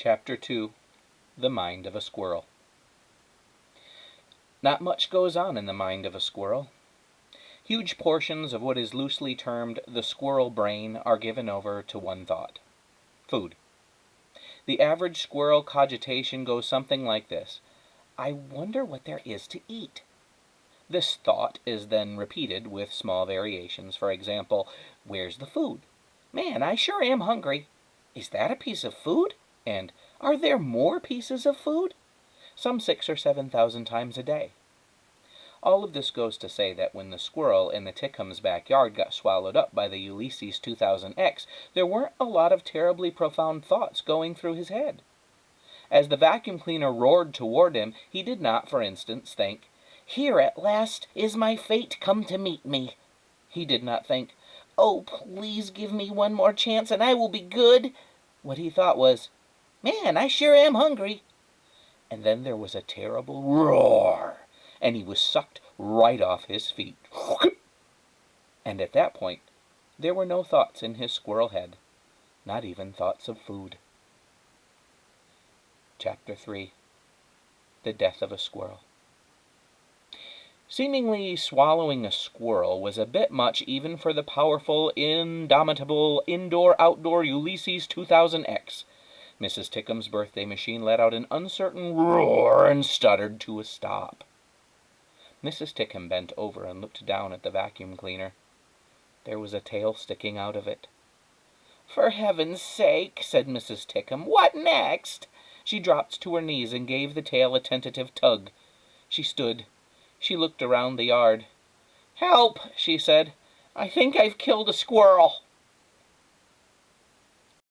Chapter 2 The Mind of a Squirrel. Not much goes on in the mind of a squirrel. Huge portions of what is loosely termed the squirrel brain are given over to one thought: food. The average squirrel cogitation goes something like this: I wonder what there is to eat. This thought is then repeated with small variations. For example, where's the food? Man, I sure am hungry. Is that a piece of food? And are there more pieces of food? Some 6,000 or 7,000 times a day. All of this goes to say that when the squirrel in the Ticham's backyard got swallowed up by the Ulysses 2000X, there weren't a lot of terribly profound thoughts going through his head. As the vacuum cleaner roared toward him, he did not, for instance, think, "Here at last is my fate come to meet me." He did not think, "Oh, please give me one more chance and I will be good." What he thought was, "Man, I sure am hungry." And then there was a terrible roar, and he was sucked right off his feet. And at that point, there were no thoughts in his squirrel head, not even thoughts of food. Chapter 3 The Death of a Squirrel. Seemingly swallowing a squirrel was a bit much even for the powerful, indomitable, indoor-outdoor Ulysses 2000X. Mrs. Tickham's birthday machine let out an uncertain roar and stuttered to a stop. Mrs. Tickham bent over and looked down at the vacuum cleaner. There was a tail sticking out of it. "For heaven's sake," said Mrs. Tickham, "what next?" She dropped to her knees and gave the tail a tentative tug. She stood. She looked around the yard. "Help," she said. "I think I've killed a squirrel."